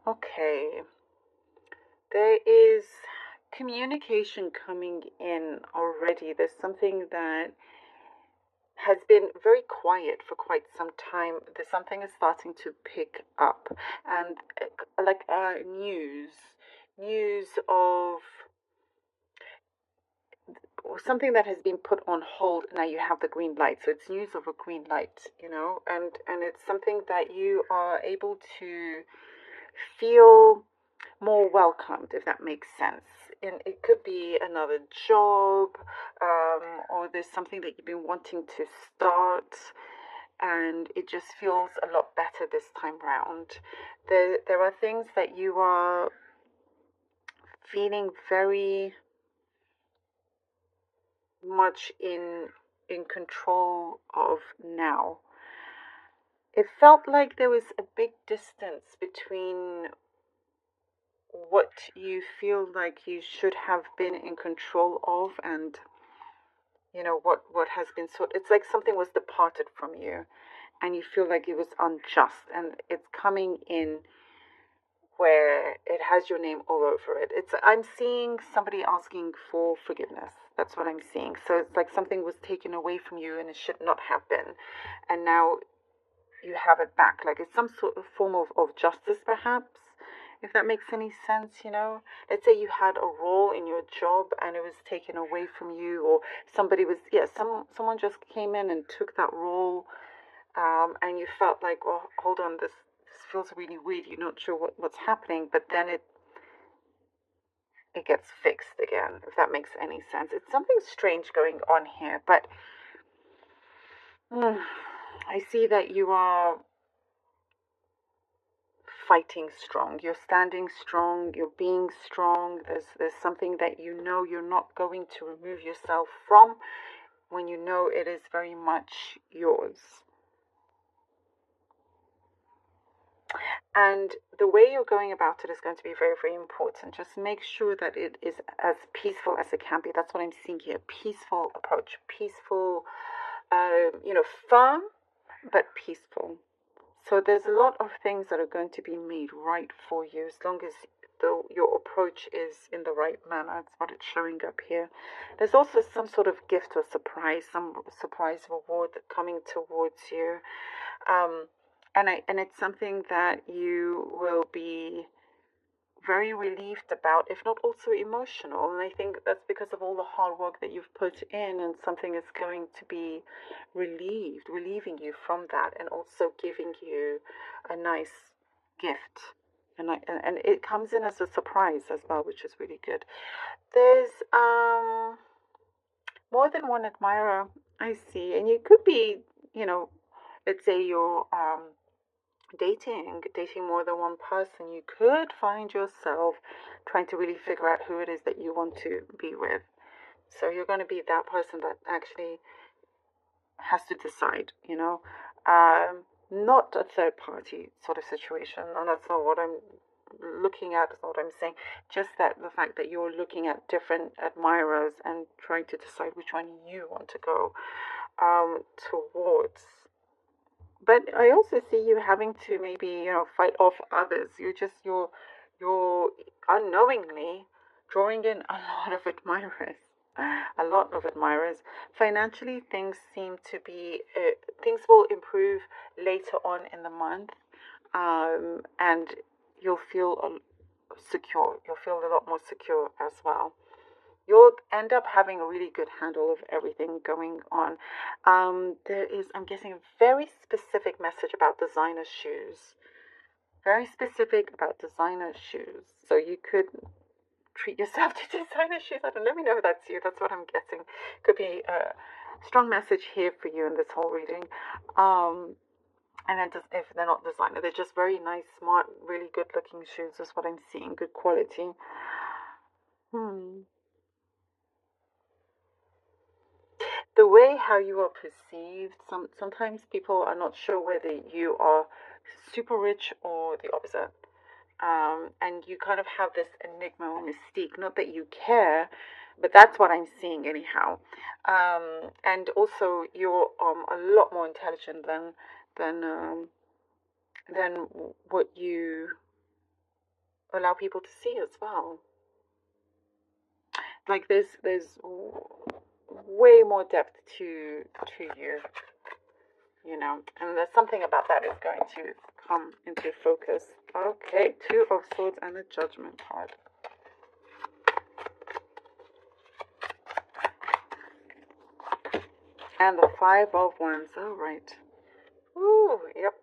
Okay. There is communication coming in already. There's something that has been very quiet for quite some time. There's something is starting to pick up, and like news of something that has been put on hold. Now you have the green light, so it's news of a green light, and it's something that you are able to feel more welcomed, if that makes sense. And it could be another job, or there's something that you've been wanting to start, and it just feels a lot better this time round. There are things that you are feeling very much in control of now. It felt like there was a big distance between what you feel like you should have been in control of, and what has been sort. It's like something was departed from you, and you feel like it was unjust, and it's coming in where it has your name all over it. I'm seeing somebody asking for forgiveness. That's what I'm seeing. So it's like something was taken away from you and it should not have been, and now you have it back. Like it's some sort of form of justice, perhaps, if that makes any sense. Let's say you had a role in your job and it was taken away from you, or somebody was, yeah, someone just came in and took that role, and you felt like, well, hold on, this feels really weird. You're not sure what's happening, but then it gets fixed again, if that makes any sense. It's something strange going on here, but I see that you are fighting strong. You're standing strong. You're being strong. There's something that you're not going to remove yourself from when you know it is very much yours. And the way you're going about it is going to be very, very important. Just make sure that it is as peaceful as it can be. That's what I'm seeing here. Peaceful approach. Peaceful, firm, but peaceful. So there's a lot of things that are going to be made right for you as long as your approach is in the right manner. That's what it's showing up here. There's also some sort of gift or surprise, some surprise reward coming towards you. Um, and it's something that you will be very relieved about, if not also emotional. And I think that's because of all the hard work that you've put in, and something is going to be relieving you from that, and also giving you a nice gift. And it comes in as a surprise as well, which is really good. There's more than one admirer, I see, and you could be, you know, let's say you're dating more than one person. You could find yourself trying to really figure out who it is that you want to be with. So you're going to be that person that actually has to decide. Not a third party sort of situation. And that's not what I'm looking at, that's not what I'm saying. Just that the fact that you're looking at different admirers and trying to decide which one you want to go towards. But I also see you having to maybe, fight off others. You're unknowingly drawing in a lot of admirers. A lot of admirers. Financially, things will improve later on in the month, and you'll feel secure. You'll feel a lot more secure as well. You'll end up having a really good handle of everything going on. I'm guessing, a very specific message about designer shoes. Very specific about designer shoes. So you could treat yourself to designer shoes. I don't. Let me know if that's you. That's what I'm getting. Could be a strong message here for you in this whole reading. And then just, if they're not designer, they're just very nice, smart, really good looking shoes. Is what I'm seeing. Good quality. Hmm. The way how you are perceived, sometimes people are not sure whether you are super rich or the opposite. And you kind of have this enigma or mystique. Not that you care, but that's what I'm seeing anyhow. And also, you're a lot more intelligent than than what you allow people to see as well. Like there's way more depth to you, you know, and there's something about that is going to come into focus. Okay, Two of Swords and the Judgment card. And the Five of Wands. All right. Ooh, yep.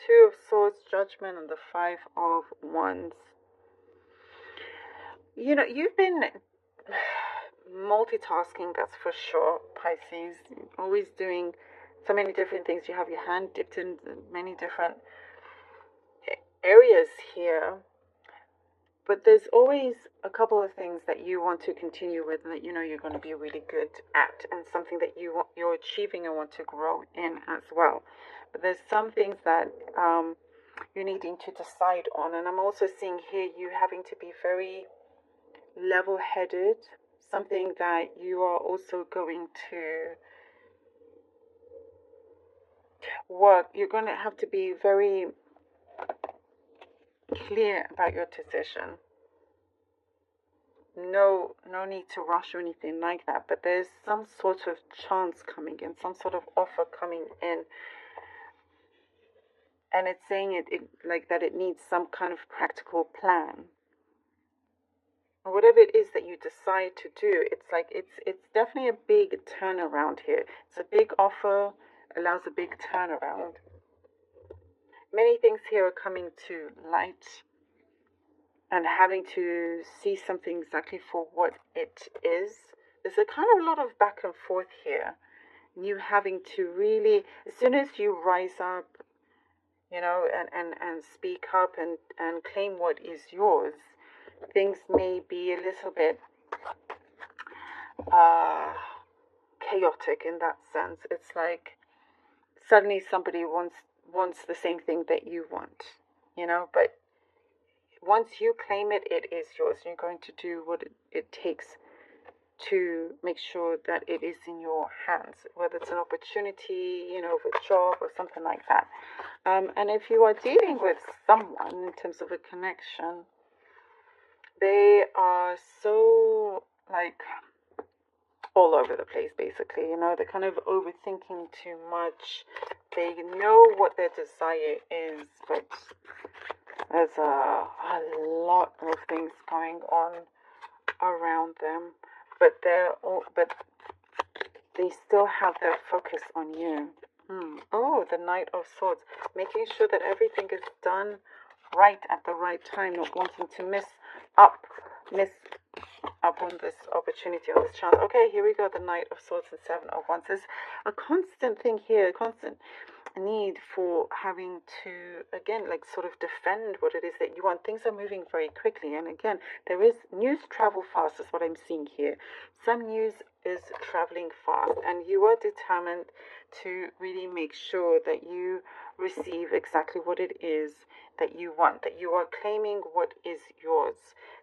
Two of Swords, Judgment, and the Five of Wands. You know, you've been multitasking, that's for sure, Pisces. You're always doing so many different things. You have your hand dipped in many different areas here. But there's always a couple of things that you want to continue with and that you know you're going to be really good at, and something that you're achieving and want to grow in as well. But there's some things that you're needing to decide on. And I'm also seeing here you having to be very level-headed, something that you are also going to work. You're going to have to be very clear about your decision. No need to rush or anything like that, but there's some sort of chance coming in, some sort of offer coming in, and it's saying it like that it needs some kind of practical plan. Whatever it is that you decide to do, it's like it's definitely a big turnaround here. It's a big offer, allows a big turnaround. Many things here are coming to light, and having to see something exactly for what it is. There's a kind of a lot of back and forth here. You having to really, as soon as you rise up, you know, and speak up and claim what is yours, things may be a little bit chaotic in that sense. It's like suddenly somebody wants the same thing that you want, you know, but once you claim it, it is yours. You're going to do what it takes to make sure that it is in your hands, whether it's an opportunity, you know, of a job or something like that. And if you are dealing with someone in terms of a connection, they are so like all over the place, basically. You know, they're kind of overthinking too much. They know what their desire is, but there's a lot of things going on around them. But they still have their focus on you. Oh, the Knight of Swords, making sure that everything is done right at the right time, not wanting to miss up on this opportunity, on this chance. Okay, here we go, the Knight of Swords and Seven of Wands. There's a constant thing here, a constant need for having to, again, like sort of defend what it is that you want. Things are moving very quickly, and again, there is news travel fast is what I'm seeing here. Some news is traveling fast, and you are determined to really make sure that you receive exactly what it is that you want, that you are claiming what is yours.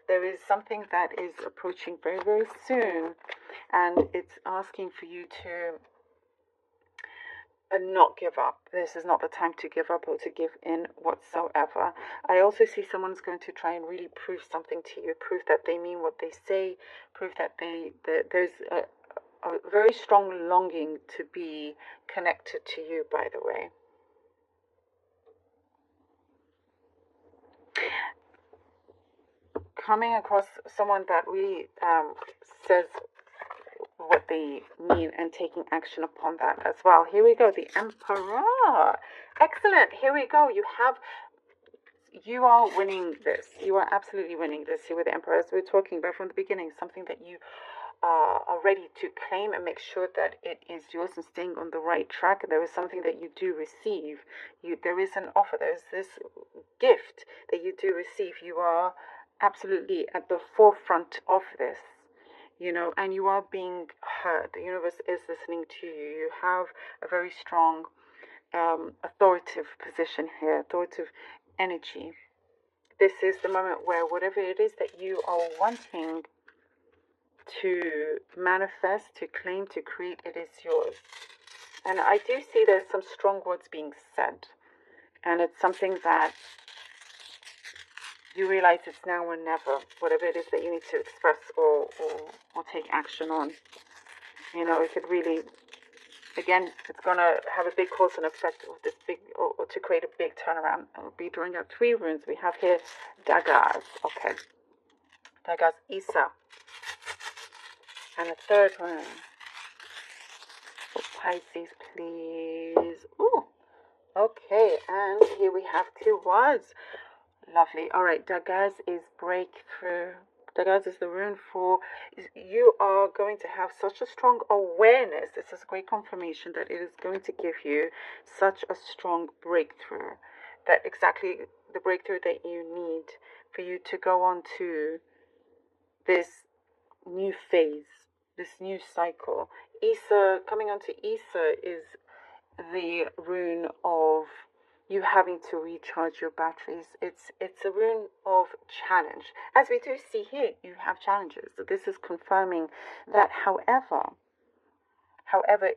There is something that is approaching very, very soon, and it's asking for you to not give up. This is not the time to give up or to give in whatsoever. I also see someone's going to try and really prove something to you, prove that they mean what they say, prove that there's a very strong longing to be connected to you, by the way. Coming across someone that really says what they mean and taking action upon that as well. Here we go, the Emperor. Excellent. Here we go. You are winning this. You are absolutely winning this here with the Emperor. As we were talking about from the beginning, something that you are ready to claim and make sure that it is yours and staying on the right track. There is something that you do receive. There is an offer. There is this gift that you do receive. You are absolutely at the forefront of this, you know, and you are being heard. The universe is listening to you. You have a very strong authoritative position here, authoritative energy. This is the moment where whatever it is that you are wanting to manifest, to claim, to create, it is yours. And I do see there's some strong words being said, and it's something that you realize it's now or never, whatever it is that you need to express or take action on. You know, it could really, again, it's going to have a big cause and effect of this big, or to create a big turnaround. I'll be drawing out 3 runes. We have here daggers. Okay. Daggers, Isa. And a 3rd rune. For Pisces, please. Ooh. Okay, and here we have 2 words. Lovely. All right, daggers is breakthrough. Daggers is the rune for, you are going to have such a strong awareness. This is great confirmation that it is going to give you such a strong breakthrough. That exactly the breakthrough that you need for you to go on to this new phase, this new cycle. Isa, coming on to Isa, is the rune of you having to recharge your batteries. It's a rune of challenge. As we do see here, you have challenges. So this is confirming that however,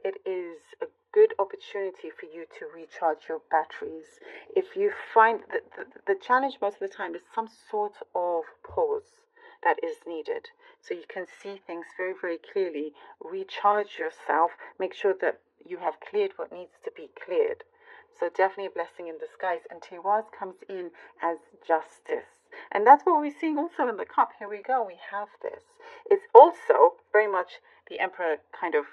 it is a good opportunity for you to recharge your batteries. If you find that the challenge most of the time is some sort of pause that is needed, so you can see things very, very clearly. Recharge yourself. Make sure that you have cleared what needs to be cleared. So definitely a blessing in disguise. And Tiwaz comes in as justice. And that's what we're seeing also in the cup. Here we go. We have this. It's also very much the Emperor kind of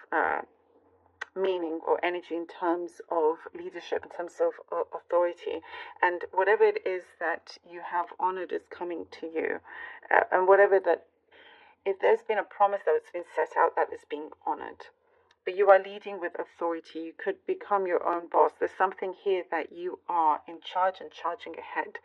meaning or energy in terms of leadership, in terms of authority. And whatever it is that you have honored is coming to you. And whatever that, if there's been a promise that has been set out, that is being honored. But you are leading with authority. You could become your own boss. There's something here that you are in charge and charging ahead.